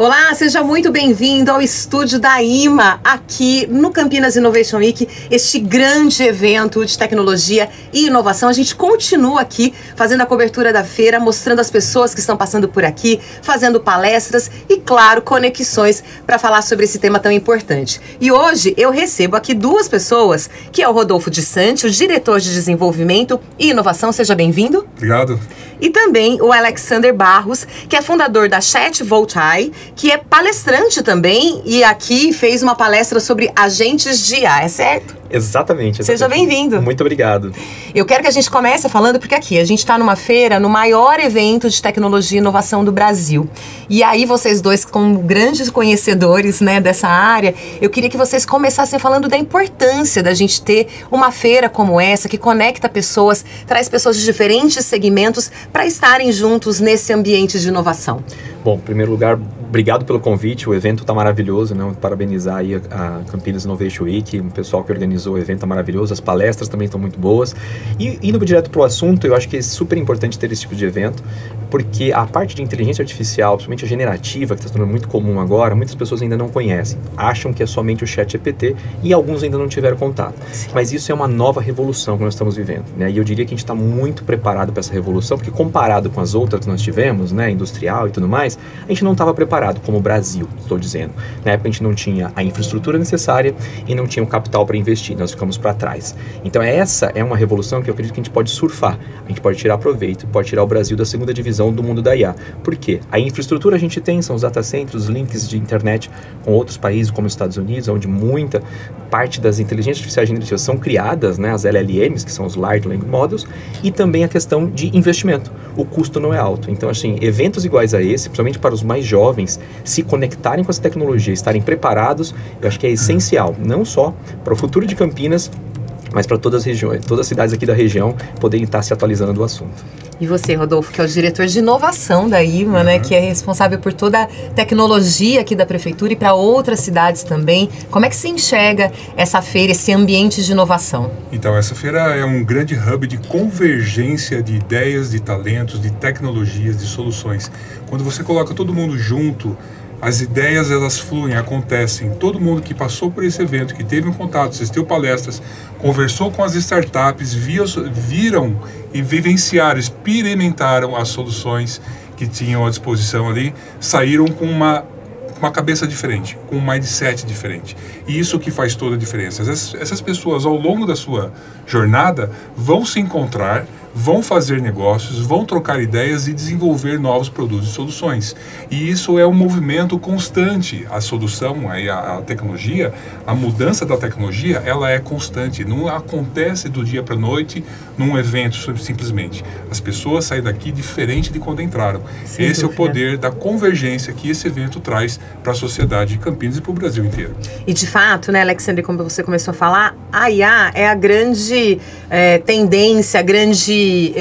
Olá, seja muito bem-vindo ao estúdio da IMA, aqui no Campinas Innovation Week, este grande evento de tecnologia e inovação. A gente continua aqui fazendo a cobertura da feira, mostrando as pessoas que estão passando por aqui, fazendo palestras e, claro, conexões para falar sobre esse tema tão importante. E hoje eu recebo aqui duas pessoas, que é o Rodolfo de Santi, o diretor de desenvolvimento e inovação. Seja bem-vindo. Obrigado. E também o Alexander Barros, que é fundador da ChatVault AI, que é palestrante também e aqui fez uma palestra sobre agentes de IA, é certo? Exatamente. Seja bem-vindo. Muito obrigado. Eu quero que a gente comece falando, porque aqui a gente está numa feira, no maior evento de tecnologia e inovação do Brasil. E aí vocês dois, como grandes conhecedores, né, dessa área, eu queria que vocês começassem falando da importância da gente ter uma feira como essa, que conecta pessoas, traz pessoas de diferentes segmentos para estarem juntos nesse ambiente de inovação. Bom, em primeiro lugar, obrigado pelo convite, o evento está maravilhoso, né? Parabenizar aí a Campinas Innovation Week, o pessoal que organizou o evento está maravilhoso, as palestras também estão muito boas. E indo direto para o assunto, eu acho que é super importante ter esse tipo de evento, porque a parte de inteligência artificial, principalmente a generativa, que está se tornando muito comum agora, muitas pessoas ainda não conhecem, acham que é somente o ChatGPT e alguns ainda não tiveram contato. Sim. Mas isso é uma nova revolução que nós estamos vivendo, né? E eu diria que a gente está muito preparado para essa revolução, porque comparado com as outras que nós tivemos, né, industrial e tudo mais, a gente não estava preparado, como o Brasil, estou dizendo. Na época a gente não tinha a infraestrutura necessária e não tinha o capital para investir, nós ficamos para trás. Então essa é uma revolução que eu acredito que a gente pode surfar, a gente pode tirar proveito, pode tirar o Brasil da segunda divisão do mundo da IA. Por quê? A infraestrutura a gente tem, são os data centers, os links de internet com outros países como os Estados Unidos, onde muita parte das inteligências artificiais generativas são criadas, né, as LLMs, que são os Large Language Models, e também a questão de investimento. O custo não é alto. Então, assim, eventos iguais a esse, principalmente para os mais jovens, se conectarem com essa tecnologia, estarem preparados, eu acho que é essencial, não só para o futuro de Campinas, mas para todas as regiões, todas as cidades aqui da região poderem estar se atualizando do assunto. E você, Rodolfo, que é o diretor de inovação da IMA, né, que é responsável por toda a tecnologia aqui da prefeitura e para outras cidades também. Como é que se enxerga essa feira, esse ambiente de inovação? Então, essa feira é um grande hub de convergência de ideias, de talentos, de tecnologias, de soluções. Quando você coloca todo mundo junto, as ideias, elas fluem, acontecem. Todo mundo que passou por esse evento, que teve um contato, assistiu palestras, conversou com as startups, viram e vivenciaram, experimentaram as soluções que tinham à disposição ali, saíram com uma cabeça diferente, com um mindset diferente. E isso que faz toda a diferença. Essas pessoas, ao longo da sua jornada, vão se encontrar, vão fazer negócios, vão trocar ideias e desenvolver novos produtos e soluções. E isso é um movimento constante. A solução, a tecnologia, a mudança da tecnologia, ela é constante. Não acontece do dia para a noite num evento simplesmente. As pessoas saem daqui diferente de quando entraram. Esse é o poder da convergência que esse evento traz para a sociedade de Campinas e para o Brasil inteiro. E de fato, né, Alexandre, como você começou a falar, a IA é a grande tendência, a grande...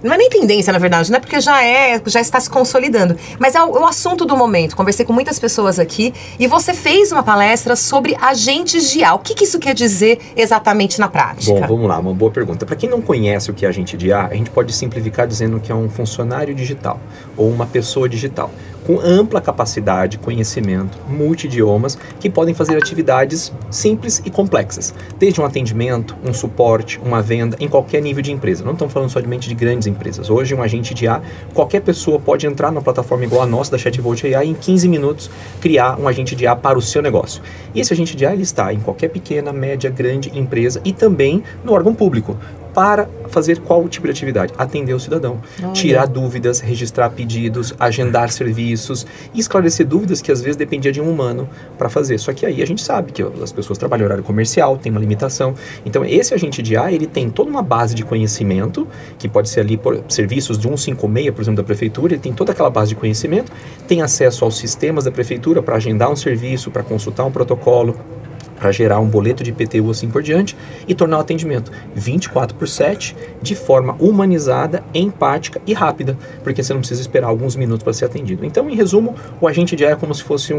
não é nem tendência, na verdade, né? Porque já está se consolidando. Mas é o assunto do momento. Conversei com muitas pessoas aqui e você fez uma palestra sobre agentes de IA. O que isso quer dizer exatamente na prática? Bom, vamos lá, uma boa pergunta. Para quem não conhece o que é agente de IA, a gente pode simplificar dizendo que é um funcionário digital ou uma pessoa digital com ampla capacidade, conhecimento, multi-idiomas, que podem fazer atividades simples e complexas, desde um atendimento, um suporte, uma venda, em qualquer nível de empresa. Não estamos falando somente de grandes empresas. Hoje, um agente de IA, qualquer pessoa pode entrar numa plataforma igual a nossa, da ChatVault AI, e em 15 minutos criar um agente de IA para o seu negócio. E esse agente de IA, ele está em qualquer pequena, média, grande empresa e também no órgão público. Para fazer qual tipo de atividade? Atender o cidadão, tirar dúvidas, registrar pedidos, agendar serviços e esclarecer dúvidas que às vezes dependia de um humano para fazer. Só que aí a gente sabe que as pessoas trabalham em horário comercial, tem uma limitação. Então esse agente de IA, ele tem toda uma base de conhecimento, que pode ser ali por serviços de 156, por exemplo, da prefeitura, ele tem toda aquela base de conhecimento, tem acesso aos sistemas da prefeitura para agendar um serviço, para consultar um protocolo, para gerar um boleto de IPTU assim por diante e tornar o atendimento 24/7 de forma humanizada, empática e rápida, porque você não precisa esperar alguns minutos para ser atendido. Então, em resumo, o agente de IA é como se fosse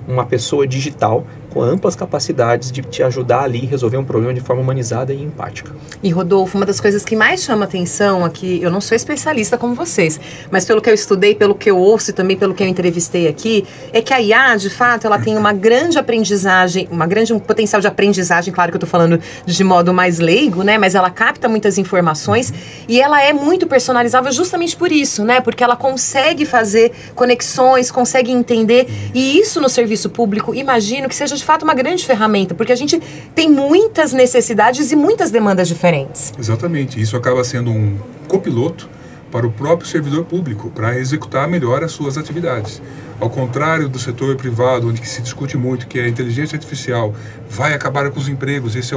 uma pessoa digital com amplas capacidades de te ajudar ali a resolver um problema de forma humanizada e empática. E Rodolfo, uma das coisas que mais chama atenção aqui, eu não sou especialista como vocês, mas pelo que eu estudei, pelo que eu ouço e também pelo que eu entrevistei aqui, é que a IA, de fato, ela tem uma grande aprendizagem, um potencial de aprendizagem, claro que eu estou falando de modo mais leigo, né? Mas ela capta muitas informações e ela é muito personalizável justamente por isso, né? Porque ela consegue fazer conexões, consegue entender, e isso no serviço público, imagino que seja de fato uma grande ferramenta, porque a gente tem muitas necessidades e muitas demandas diferentes. Exatamente, isso acaba sendo um copiloto para o próprio servidor público, para executar melhor as suas atividades. Ao contrário do setor privado, onde se discute muito que a inteligência artificial vai acabar com os empregos, isso é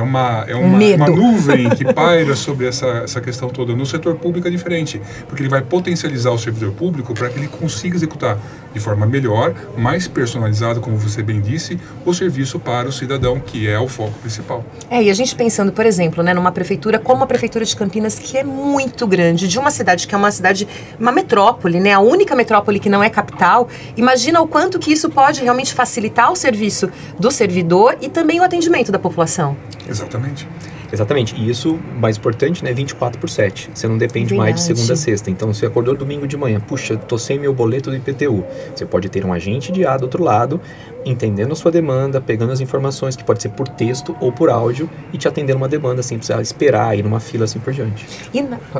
uma nuvem que paira sobre essa questão toda. No setor público é diferente, porque ele vai potencializar o servidor público para que ele consiga executar de forma melhor, mais personalizada, como você bem disse, o serviço para o cidadão, que é o foco principal. E a gente pensando, por exemplo, né, numa prefeitura como a Prefeitura de Campinas, que é muito grande, de uma cidade que é uma metrópole, né, a única metrópole que não é capital, imagina o quanto que isso pode realmente facilitar o serviço do servidor e também o atendimento da população. Exatamente. Exatamente. E isso, mais importante, né, 24/7. Você não depende mais de segunda a sexta. Então, você acordou domingo de manhã, puxa, tô sem meu boleto do IPTU. Você pode ter um agente de IA do outro lado, entendendo a sua demanda, pegando as informações, que pode ser por texto ou por áudio, e te atendendo uma demanda, sem precisar esperar, ir numa fila, assim por diante.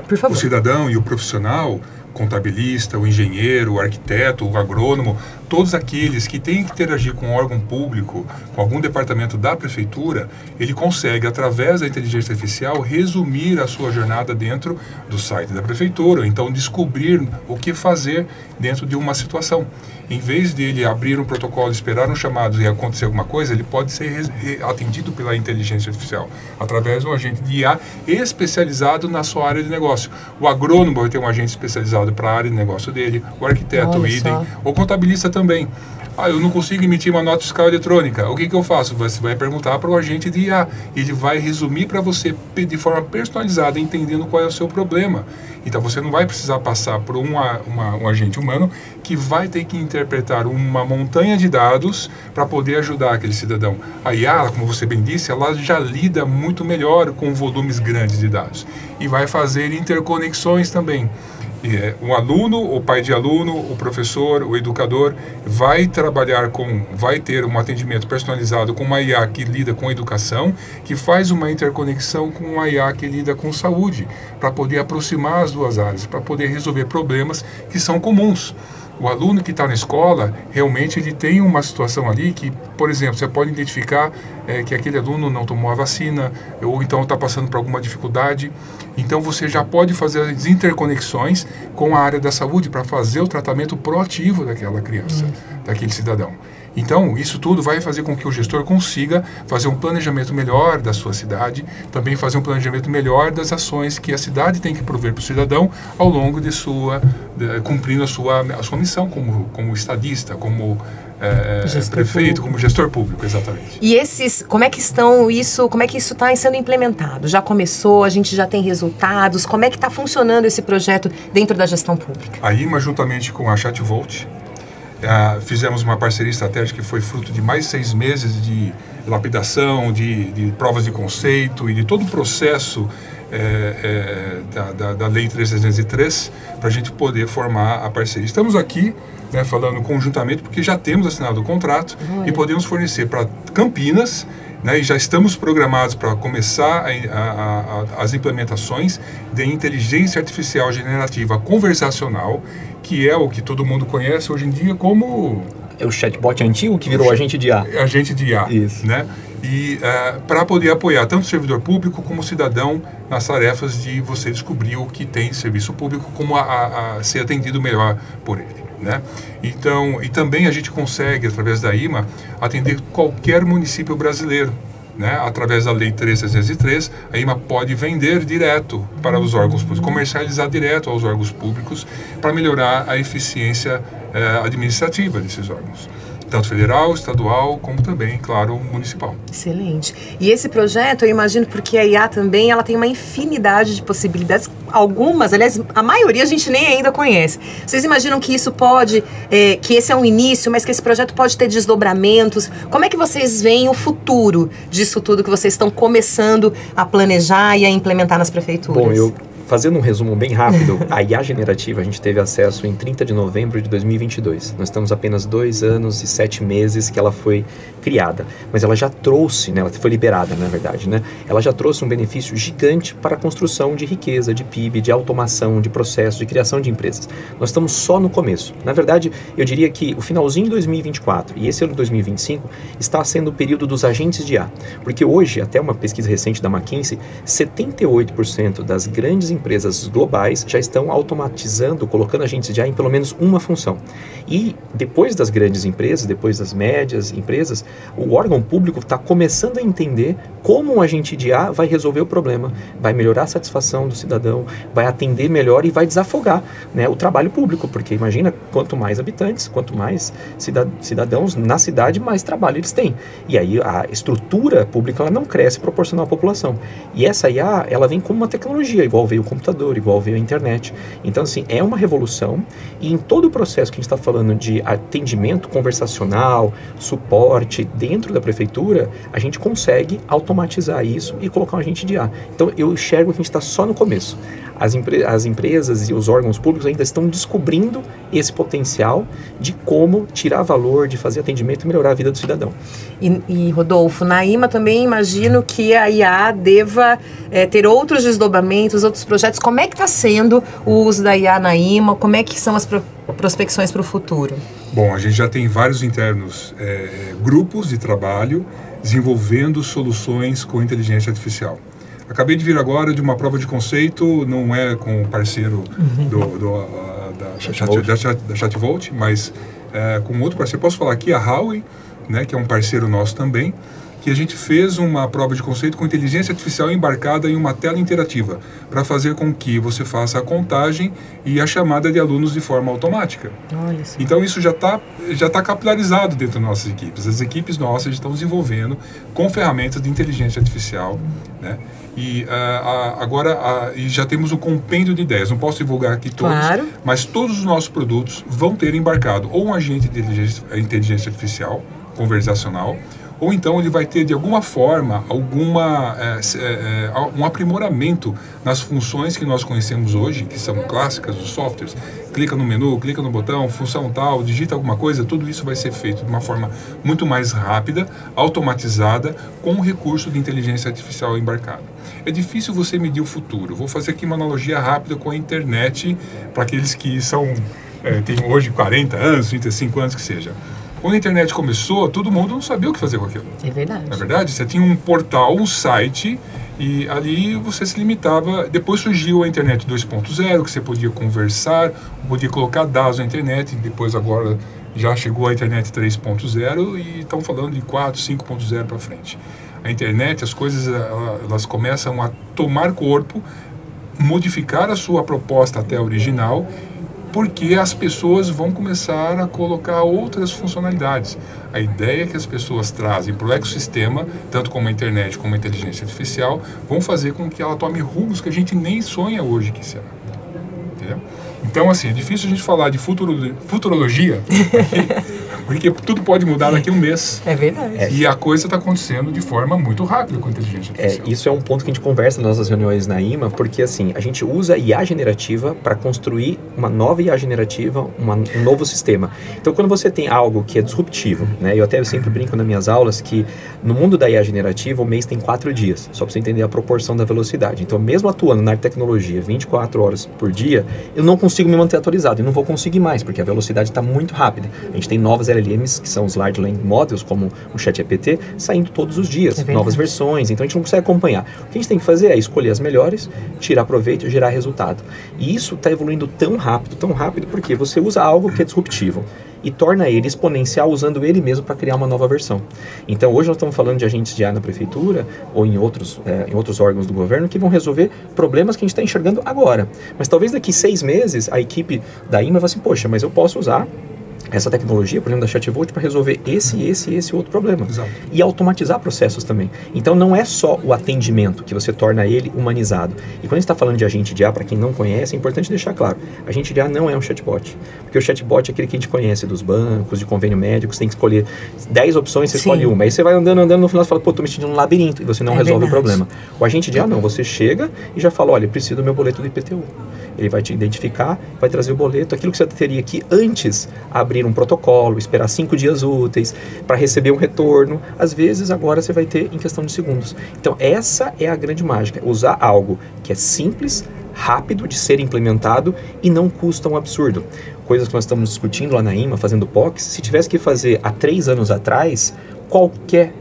Por favor. O cidadão e o profissional, contabilista, o engenheiro, o arquiteto, o agrônomo, todos aqueles que têm que interagir com um órgão público, com algum departamento da prefeitura, ele consegue, através da inteligência artificial, resumir a sua jornada dentro do site da prefeitura, então descobrir o que fazer dentro de uma situação. Em vez dele abrir um protocolo, esperar um chamado e acontecer alguma coisa, ele pode ser atendido pela inteligência artificial, através de um agente de IA especializado na sua área de negócio. O agrônomo vai ter um agente especializado para a área de negócio dele, o arquiteto, o idem, o contabilista também. Eu não consigo emitir uma nota fiscal eletrônica. O que eu faço? Você vai perguntar para o agente de IA. Ele vai resumir para você de forma personalizada, entendendo qual é o seu problema. Então você não vai precisar passar por um agente humano que vai ter que interpretar uma montanha de dados para poder ajudar aquele cidadão. A IA, como você bem disse, ela já lida muito melhor com volumes grandes de dados e vai fazer interconexões também. Um aluno, o pai de aluno, o professor, o educador vai ter um atendimento personalizado com uma IA que lida com educação, que faz uma interconexão com uma IA que lida com saúde, para poder aproximar as duas áreas, para poder resolver problemas que são comuns. O aluno que está na escola, realmente ele tem uma situação ali que, por exemplo, você pode identificar que aquele aluno não tomou a vacina ou então está passando por alguma dificuldade. Então você já pode fazer as interconexões com a área da saúde para fazer o tratamento proativo daquela criança, daquele cidadão. Então, isso tudo vai fazer com que o gestor consiga fazer um planejamento melhor da sua cidade, também fazer um planejamento melhor das ações que a cidade tem que prover para o cidadão ao longo de cumprindo a sua missão como estadista, como prefeito, como gestor público, exatamente. E como é que isso está sendo implementado? Já começou, a gente já tem resultados, como é que está funcionando esse projeto dentro da gestão pública? A IMA, juntamente com a ChatVolt, fizemos uma parceria estratégica que foi fruto de mais de 6 meses de lapidação, de provas de conceito e de todo o processo da Lei 1.303 para a gente poder formar a parceria. Estamos aqui falando conjuntamente porque já temos assinado o contrato e podemos fornecer para Campinas, e já estamos programados para começar as implementações de inteligência artificial generativa conversacional, que é o que todo mundo conhece hoje em dia como... É o chatbot antigo que virou agente de IA. Agente de IA, isso. E para poder apoiar tanto o servidor público como o cidadão nas tarefas de você descobrir o que tem serviço público, como a ser atendido melhor por ele. Então, e também a gente consegue, através da IMA, atender qualquer município brasileiro. Através da Lei 1.303, a IMA pode vender direto para os órgãos públicos, comercializar direto aos órgãos públicos para melhorar a eficiência administrativa desses órgãos. Tanto federal, estadual, como também, claro, municipal. Excelente. E esse projeto, eu imagino, porque a IA também ela tem uma infinidade de possibilidades, algumas, aliás, a maioria a gente nem ainda conhece. Vocês imaginam que isso pode, que esse é um início, mas que esse projeto pode ter desdobramentos? Como é que vocês veem o futuro disso tudo que vocês estão começando a planejar e a implementar nas prefeituras? Bom, fazendo um resumo bem rápido, a IA generativa a gente teve acesso em 30 de novembro de 2022. Nós estamos apenas 2 anos e 7 meses que ela foi criada. Mas ela já trouxe, né, ela foi liberada, na verdade, né? Ela já trouxe um benefício gigante para a construção de riqueza, de PIB, de automação, de processo, de criação de empresas. Nós estamos só no começo. Na verdade, eu diria que o finalzinho de 2024 e esse ano de 2025 está sendo o período dos agentes de IA. Porque hoje, até uma pesquisa recente da McKinsey, 78% das grandes empresas globais já estão automatizando, colocando agentes de IA em pelo menos uma função. E depois das grandes empresas, depois das médias empresas, o órgão público está começando a entender como um agente de IA vai resolver o problema, vai melhorar a satisfação do cidadão, vai atender melhor e vai desafogar, né, o trabalho público, porque imagina, quanto mais habitantes, quanto mais cidadãos na cidade, mais trabalho eles têm. E aí a estrutura pública ela não cresce proporcional à população. E essa IA, ela vem como uma tecnologia, igual veio o computador, igual veio a internet. Então, assim, é uma revolução e em todo o processo que a gente está falando de atendimento conversacional, suporte dentro da prefeitura, a gente consegue automatizar isso e colocar um agente de IA. Então, eu enxergo que a gente está só no começo. As empresas e os órgãos públicos ainda estão descobrindo esse potencial de como tirar valor, de fazer atendimento e melhorar a vida do cidadão. E Rodolfo, na IMA também imagino que a IA deva ter outros desdobramentos, outros projetos. Como é que está sendo o uso da IA na IMA? Como é que são as prospecções para o futuro? Bom, a gente já tem vários internos grupos de trabalho desenvolvendo soluções com inteligência artificial. Acabei de vir agora de uma prova de conceito, não é com o parceiro da Chatvolt, mas com outro parceiro. Posso falar aqui, a Huawei, né, que é um parceiro nosso também, que a gente fez uma prova de conceito com inteligência artificial embarcada em uma tela interativa, para fazer com que você faça a contagem e a chamada de alunos de forma automática. Olha só. Então isso já tá capilarizado dentro das nossas equipes. As equipes nossas estão desenvolvendo com ferramentas de inteligência artificial, né? E agora já temos um compêndio de ideias. Não posso divulgar aqui todos, claro, mas todos os nossos produtos vão ter embarcado ou um agente de inteligência artificial conversacional, ou então ele vai ter de alguma forma um aprimoramento nas funções que nós conhecemos hoje, que são clássicas dos softwares. Clica no menu, clica no botão, função tal, digita alguma coisa, tudo isso vai ser feito de uma forma muito mais rápida, automatizada, com um recurso de inteligência artificial embarcado. É difícil você medir o futuro. Vou fazer aqui uma analogia rápida com a internet, para aqueles que têm hoje 40 anos, 35 anos, que seja. Quando a internet começou, todo mundo não sabia o que fazer com aquilo. É verdade. Não é verdade? Você tinha um portal, um site, e ali você se limitava. Depois surgiu a internet 2.0, que você podia conversar, podia colocar dados na internet, e depois agora já chegou a internet 3.0 e estão falando de 4, 5.0 para frente. A internet, as coisas, elas começam a tomar corpo, modificar a sua proposta até a original, porque as pessoas vão começar a colocar outras funcionalidades. A ideia que as pessoas trazem para o ecossistema, tanto como a internet como a inteligência artificial, vão fazer com que ela tome rumos que a gente nem sonha hoje que será. Entendeu? Então, assim, é difícil a gente falar de futurologia, porque tudo pode mudar daqui a um mês. É verdade. E a coisa está acontecendo de forma muito rápida com a inteligência artificial. Isso é um ponto que a gente conversa nas nossas reuniões na IMA, porque assim, a gente usa IA generativa para construir uma nova IA generativa, um novo sistema. Então, quando você tem algo que é disruptivo, né, eu sempre brinco nas minhas aulas que no mundo da IA generativa, o mês tem 4 dias, só para você entender a proporção da velocidade. Então, mesmo atuando na tecnologia 24 horas por dia, eu não consigo me manter atualizado, eu não vou conseguir mais, porque a velocidade está muito rápida. A gente tem novas LLMs, que são os Large Language Models, como o ChatGPT, saindo todos os dias, novas versões, então a gente não consegue acompanhar. O que a gente tem que fazer é escolher as melhores, tirar proveito e gerar resultado. E isso está evoluindo tão rápido, porque você usa algo que é disruptivo e torna ele exponencial usando ele mesmo para criar uma nova versão. Então hoje nós estamos falando de agentes de IA na prefeitura ou em outros órgãos do governo que vão resolver problemas que a gente está enxergando agora. Mas talvez daqui 6 meses a equipe da IMA vai assim, poxa, mas eu posso usar essa tecnologia, por exemplo, da ChatVolt, para resolver esse outro problema. Exato. E automatizar processos também. Então, não é só o atendimento que você torna ele humanizado. E quando a gente está falando de agente de IA, para quem não conhece, é importante deixar claro, agente de IA não é um chatbot. Porque o chatbot é aquele que a gente conhece dos bancos, de convênio médico, você tem que escolher 10 opções, você escolhe uma. Aí você vai andando, no final você fala, pô, tô me sentindo num labirinto, e você não resolve o problema. O agente de IA não, você chega e já fala, olha, preciso do meu boleto do IPTU. Ele vai te identificar, vai trazer o boleto, aquilo que você teria que antes abrir um protocolo, esperar 5 dias úteis para receber um retorno. Às vezes, agora você vai ter em questão de segundos. Então, essa é a grande mágica, usar algo que é simples, rápido de ser implementado e não custa um absurdo. Coisas que nós estamos discutindo lá na IMA, fazendo POCs, se tivesse que fazer há 3 anos atrás, qualquer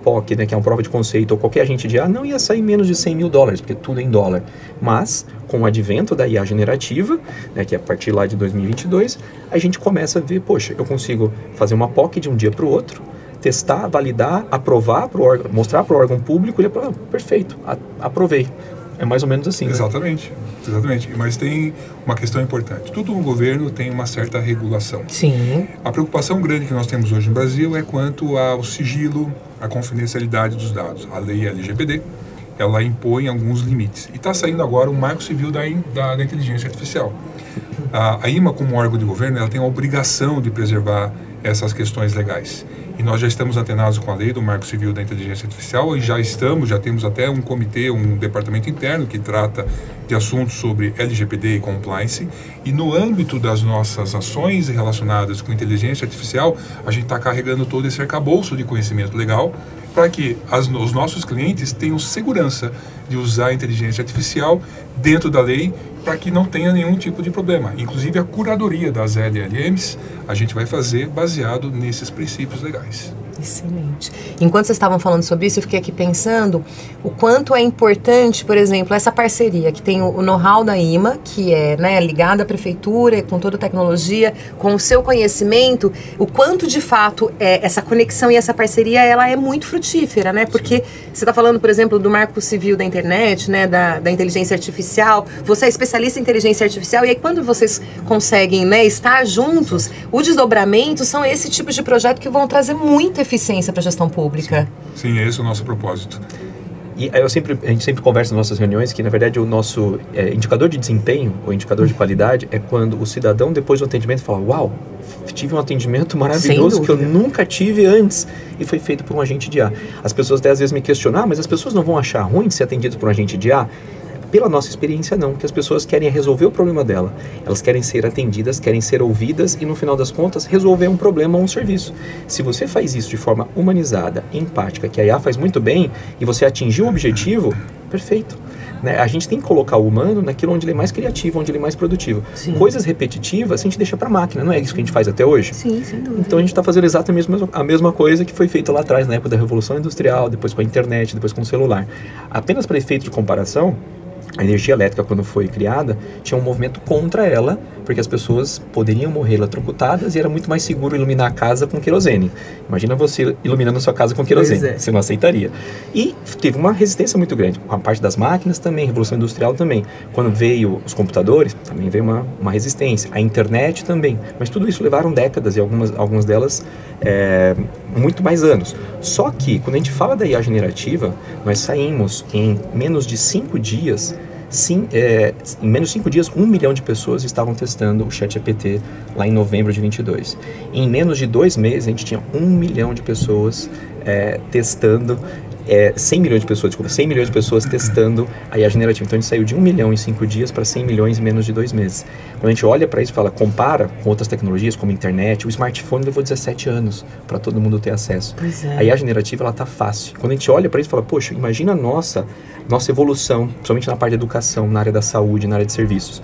POC, né, que é uma prova de conceito, ou qualquer agente de IA, não ia sair menos de $100 mil, porque tudo é em dólar. Mas, com o advento da IA generativa, né, que é a partir lá de 2022, a gente começa a ver, poxa, eu consigo fazer uma POC de um dia para o outro, testar, validar, aprovar para o órgão, mostrar para o órgão público, ele aprova, perfeito, aprovei. É mais ou menos assim. Exatamente, né? Exatamente. Mas tem uma questão importante. Tudo no governo tem uma certa regulação. Sim. A preocupação grande que nós temos hoje no Brasil é quanto ao sigilo, à confidencialidade dos dados. A lei LGPD, ela impõe alguns limites. E está saindo agora um marco civil da inteligência artificial. A IMA, como órgão de governo, ela tem a obrigação de preservar essas questões legais. E nós já estamos antenados com a lei do Marco Civil da Inteligência Artificial e já temos até um comitê, um departamento interno que trata de assuntos sobre LGPD e compliance. E no âmbito das nossas ações relacionadas com inteligência artificial, a gente está carregando todo esse arcabouço de conhecimento legal para que os nossos clientes tenham segurança de usar a inteligência artificial dentro da lei para que não tenha nenhum tipo de problema. Inclusive a curadoria das LLMs a gente vai fazer baseado nesses princípios legais. Excelente. Enquanto vocês estavam falando sobre isso, eu fiquei aqui pensando o quanto é importante, por exemplo, essa parceria que tem o know-how da IMA, que é, né, ligada à prefeitura, com toda a tecnologia, com o seu conhecimento, o quanto de fato essa conexão e essa parceria ela é muito frutífera, né? Porque sim, você está falando, por exemplo, do Marco Civil da internet, né, da inteligência artificial, você é especialista em inteligência artificial, e aí quando vocês conseguem, né, estar juntos, o desdobramento são esse tipo de projeto que vão trazer muita eficiência para a gestão pública. Sim, esse é o nosso propósito. E a gente sempre conversa nas nossas reuniões que, na verdade, o nosso indicador de desempenho, ou indicador de qualidade, é quando o cidadão, depois do atendimento, fala, uau, tive um atendimento maravilhoso que eu nunca tive antes e foi feito por um agente de IA. As pessoas até às vezes me questionam, mas as pessoas não vão achar ruim de ser atendidas por um agente de IA? Pela nossa experiência, não, que as pessoas querem resolver o problema dela. Elas querem ser atendidas, querem ser ouvidas e, no final das contas, resolver um problema ou um serviço. Se você faz isso de forma humanizada, empática, que a IA faz muito bem, e você atingiu o objetivo, perfeito. Né? A gente tem que colocar o humano naquilo onde ele é mais criativo, onde ele é mais produtivo. Sim. Coisas repetitivas a gente deixa para a máquina, não é isso que a gente faz até hoje? Sim, sem dúvida. Então a gente está fazendo exatamente a mesma coisa que foi feita lá atrás, na época da Revolução Industrial, depois com a internet, depois com o celular. Apenas para efeito de comparação, a energia elétrica, quando foi criada, tinha um movimento contra ela, porque as pessoas poderiam morrer eletrocutadas e era muito mais seguro iluminar a casa com querosene. Imagina você iluminando a sua casa com querosene, você não aceitaria. E teve uma resistência muito grande, com a parte das máquinas também, Revolução Industrial também. Quando veio os computadores, também veio uma resistência. A internet também. Mas tudo isso levaram décadas e algumas delas muito mais anos. Só que, quando a gente fala da IA generativa, nós saímos em menos de 5 dias... Sim, em menos de 5 dias, 1 milhão de pessoas estavam testando o ChatGPT lá em novembro de 22. Em menos de 2 meses, a gente tinha 1 milhão de pessoas testando, 100 milhões de pessoas testando a IA generativa. Então, a gente saiu de 1 milhão em 5 dias para 100 milhões em menos de 2 meses. Quando a gente olha para isso e fala, compara com outras tecnologias, como a internet, o smartphone levou 17 anos para todo mundo ter acesso. A IA generativa, ela está fácil. Quando a gente olha para isso e fala, poxa, imagina a nossa evolução, principalmente na parte da educação, na área da saúde, na área de serviços.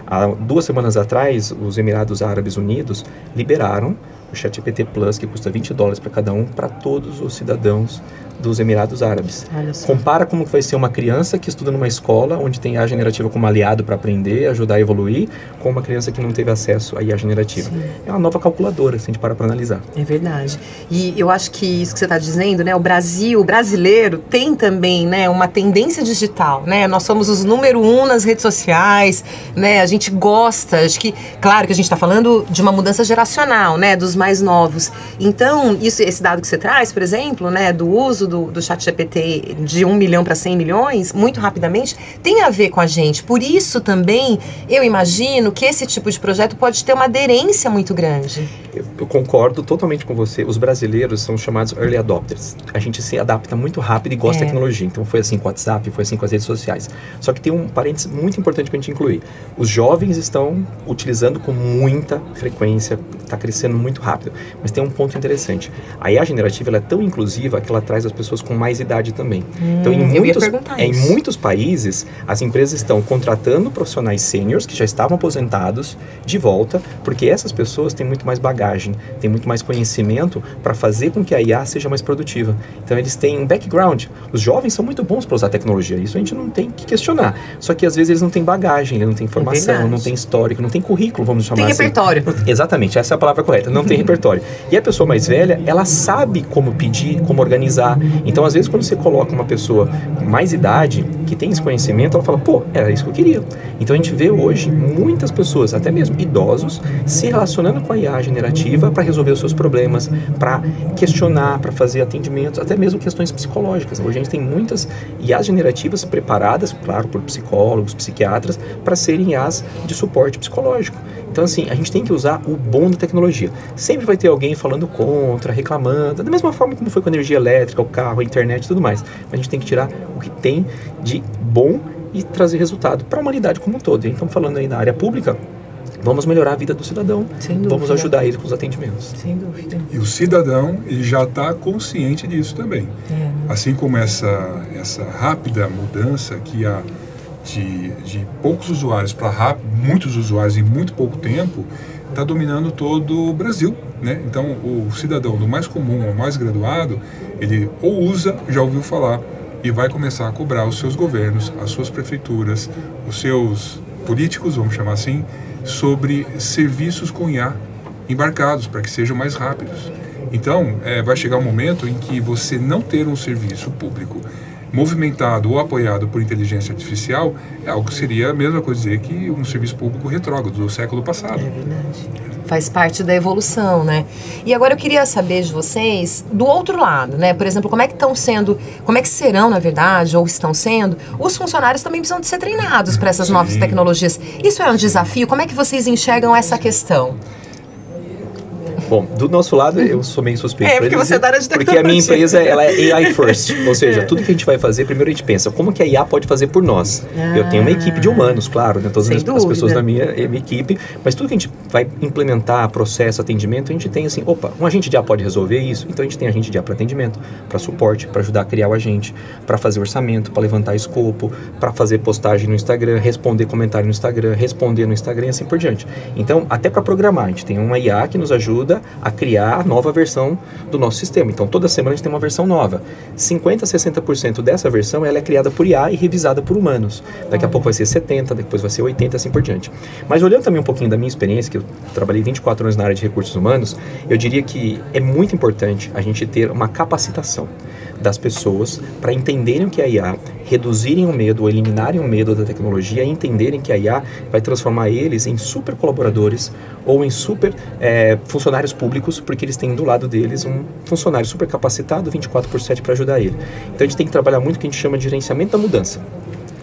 Há 2 semanas atrás, os Emirados Árabes Unidos liberaram o ChatGPT Plus, que custa $20 para cada um, para todos os cidadãos dos Emirados Árabes. Compara como vai ser uma criança que estuda numa escola onde tem IA generativa como aliado para aprender, ajudar a evoluir, com uma criança que não teve acesso à IA generativa. Sim. É uma nova calculadora, se a gente para analisar. É verdade. E eu acho que isso que você está dizendo, né, o brasileiro tem também, né, uma tendência digital, né? Nós somos os número 1 nas redes sociais, né? A gente gosta, acho que, claro que a gente está falando de uma mudança geracional, né, dos mais novos. Então, esse dado que você traz, por exemplo, né, do uso do ChatGPT de 1 milhão para 100 milhões, muito rapidamente, tem a ver com a gente. Por isso também, eu imagino que esse tipo de projeto pode ter uma aderência muito grande. Eu concordo totalmente com você. Os brasileiros são chamados early adopters. A gente se adapta muito rápido e gosta de tecnologia. Então foi assim com o WhatsApp, foi assim com as redes sociais. Só que tem um parênteses muito importante para a gente incluir. Os jovens estão utilizando com muita frequência, está crescendo muito rápido. Mas tem um ponto interessante. A IA generativa ela é tão inclusiva que ela traz as pessoas com mais idade também. Então em muitos países, as empresas estão contratando profissionais sêniores que já estavam aposentados de volta, porque essas pessoas têm muito mais bagagem, têm muito mais conhecimento para fazer com que a IA seja mais produtiva. Então eles têm um background. Os jovens são muito bons para usar tecnologia, isso a gente não tem que questionar. Só que às vezes eles não têm bagagem, eles não têm formação, não têm histórico, não têm currículo, vamos chamar assim. Tem repertório. Exatamente, essa é a palavra correta, não tem repertório. E a pessoa mais velha, ela sabe como pedir, como organizar. Então às vezes quando você coloca uma pessoa com mais idade, que tem esse conhecimento, ela fala, pô, era isso que eu queria. Então a gente vê hoje muitas pessoas, até mesmo idosos, se relacionando com a IA generativa para resolver os seus problemas, para questionar, para fazer atendimentos, até mesmo questões psicológicas. Hoje a gente tem muitas IAs generativas preparadas, claro, por psicólogos, psiquiatras, para serem IAs de suporte psicológico. Então, assim, a gente tem que usar o bom da tecnologia. Sempre vai ter alguém falando contra, reclamando, da mesma forma como foi com a energia elétrica, o carro, a internet e tudo mais. Mas a gente tem que tirar o que tem de bom e trazer resultado para a humanidade como um todo. E estamos falando aí na área pública, vamos melhorar a vida do cidadão, vamos ajudar ele com os atendimentos. Sem dúvida. E o cidadão ele já está consciente disso também. Assim como essa rápida mudança que há de poucos usuários para muitos usuários em muito pouco tempo, está dominando todo o Brasil, né? Então, o cidadão do mais comum ao mais graduado, ele ou usa, já ouviu falar, e vai começar a cobrar os seus governos, as suas prefeituras, os seus políticos, vamos chamar assim, sobre serviços com IA embarcados, para que sejam mais rápidos. Então, vai chegar um momento em que você não ter um serviço público movimentado ou apoiado por inteligência artificial é algo que seria a mesma coisa dizer que um serviço público retrógrado do século passado. É verdade. Faz parte da evolução, né? E agora eu queria saber de vocês, do outro lado, né? Por exemplo, como é que serão, na verdade, ou estão sendo, os funcionários também precisam de ser treinados para essas novas tecnologias. Isso é um desafio? Como é que vocês enxergam essa questão? Bom, do nosso lado, eu sou meio suspeito. Porque você tá na de tecnologia. Porque a minha empresa, ela é AI first. Ou seja, tudo que a gente vai fazer, primeiro a gente pensa, como que a IA pode fazer por nós? Eu tenho uma equipe de humanos, claro, né? Todas as pessoas da minha equipe, mas tudo que a gente vai implementar, processo, atendimento, a gente tem assim, um agente de IA pode resolver isso? Então a gente tem agente de IA para atendimento, para suporte, para ajudar a criar o agente, para fazer orçamento, para levantar escopo, para fazer postagem no Instagram, responder comentário no Instagram, responder no Instagram e assim por diante. Então, até para programar, a gente tem uma IA que nos ajuda a criar a nova versão do nosso sistema. Então, toda semana a gente tem uma versão nova. 50% a 60% dessa versão ela é criada por IA e revisada por humanos. Daqui a pouco vai ser 70%, depois vai ser 80%, assim por diante. Mas olhando também um pouquinho da minha experiência, que eu trabalhei 24 anos na área de recursos humanos, eu diria que é muito importante a gente ter uma capacitação das pessoas para entenderem o que é a IA, reduzirem o medo ou eliminarem o medo da tecnologia e entenderem que a IA vai transformar eles em super colaboradores ou em super funcionários públicos, porque eles têm do lado deles um funcionário super capacitado 24/7 para ajudar ele. Então a gente tem que trabalhar muito o que a gente chama de gerenciamento da mudança.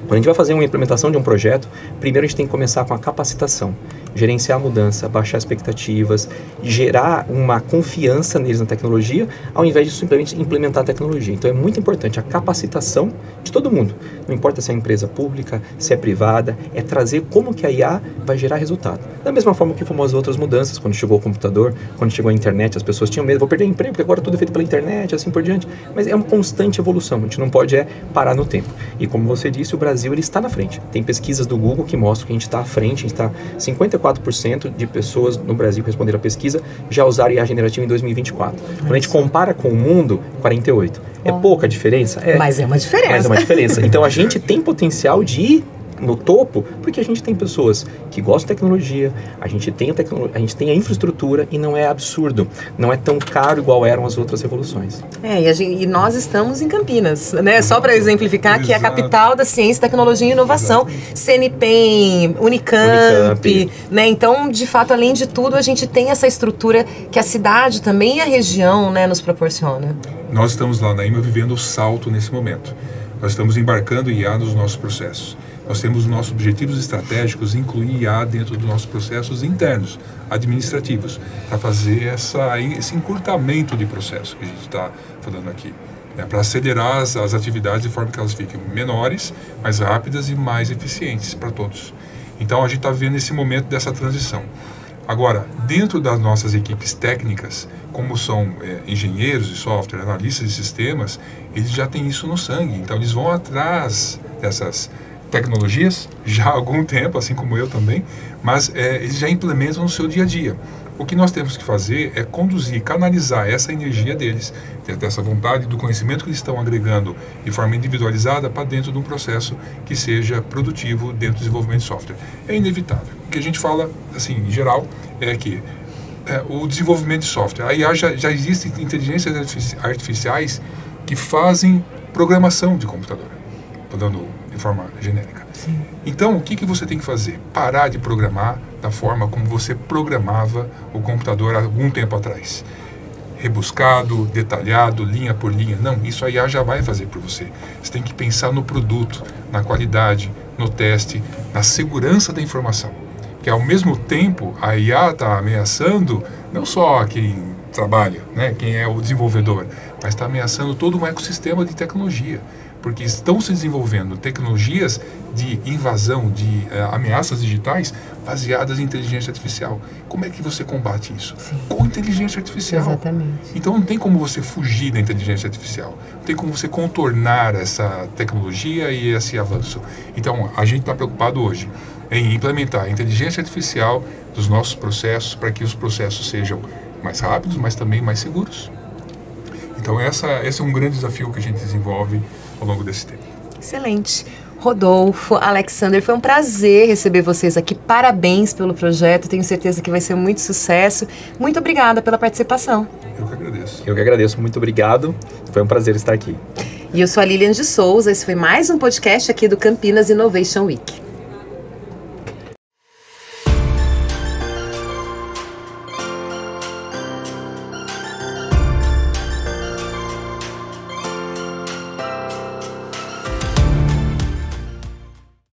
Quando a gente vai fazer uma implementação de um projeto, primeiro a gente tem que começar com a capacitação, gerenciar a mudança, baixar expectativas, gerar uma confiança neles na tecnologia, ao invés de simplesmente implementar a tecnologia. Então é muito importante a capacitação de todo mundo. Não importa se é empresa pública, se é privada, é trazer como que a IA vai gerar resultado. Da mesma forma que fomos as outras mudanças, quando chegou o computador, quando chegou a internet, as pessoas tinham medo, vou perder emprego, porque agora tudo é feito pela internet, assim por diante. Mas é uma constante evolução, a gente não pode parar no tempo. E como você disse, o Brasil ele está na frente. Tem pesquisas do Google que mostram que a gente está à frente, a gente está 54% 34% de pessoas no Brasil que responderam a pesquisa já usaram IA generativa em 2024. Quando a gente compara com o mundo, 48%. É pouca diferença? Mas é uma diferença. Mas é uma diferença. Então a gente tem potencial de ir no topo, porque a gente tem pessoas que gostam de tecnologia, a gente tem a infraestrutura e não é absurdo, não é tão caro igual eram as outras revoluções. E nós estamos em Campinas, né? Só para exemplificar, que é a capital da ciência, tecnologia e inovação, CNPEM, Unicamp, né? Então, de fato, além de tudo, a gente tem essa estrutura que a cidade também e a região, né, nos proporciona. Nós estamos lá na IMA vivendo o salto nesse momento. Nós estamos embarcando IA nos nossos processos. Nós temos nossos objetivos estratégicos incluir IA dentro dos nossos processos internos, administrativos, para fazer esse encurtamento de processo que a gente está falando aqui, né, para acelerar as atividades de forma que elas fiquem menores, mais rápidas e mais eficientes para todos. Então a gente está vendo esse momento dessa transição. Agora, dentro das nossas equipes técnicas, como são engenheiros de software, analistas de sistemas, eles já têm isso no sangue, então eles vão atrás dessas tecnologias já há algum tempo, assim como eu também, mas eles já implementam no seu dia a dia. O que nós temos que fazer é conduzir, canalizar essa energia deles, dessa vontade, do conhecimento que eles estão agregando de forma individualizada para dentro de um processo que seja produtivo dentro do desenvolvimento de software. É inevitável. O que a gente fala, assim, em geral, é que o desenvolvimento de software, aí já existem inteligências artificiais que fazem programação de computador, falando de forma genérica. Sim. Então, o que você tem que fazer? Parar de programar da forma como você programava o computador há algum tempo atrás. Rebuscado, detalhado, linha por linha. Não, isso a IA já vai fazer por você. Você tem que pensar no produto, na qualidade, no teste, na segurança da informação. Que ao mesmo tempo a IA está ameaçando não só quem trabalha, né, quem é o desenvolvedor, mas está ameaçando todo um ecossistema de tecnologia. Porque estão se desenvolvendo tecnologias de invasão, de ameaças digitais baseadas em inteligência artificial. Como é que você combate isso? Sim. Com inteligência artificial. Exatamente. Então não tem como você fugir da inteligência artificial. Não tem como você contornar essa tecnologia e esse avanço. Então a gente está preocupado hoje em implementar a inteligência artificial dos nossos processos para que os processos sejam mais rápidos, mas também mais seguros. Então esse é um grande desafio que a gente desenvolve ao longo desse tempo. Excelente. Rodolfo, Alexander, foi um prazer receber vocês aqui. Parabéns pelo projeto. Tenho certeza que vai ser muito sucesso. Muito obrigada pela participação. Eu que agradeço. Eu que agradeço. Muito obrigado. Foi um prazer estar aqui. E eu sou a Lilian de Souza. Esse foi mais um podcast aqui do Campinas Innovation Week.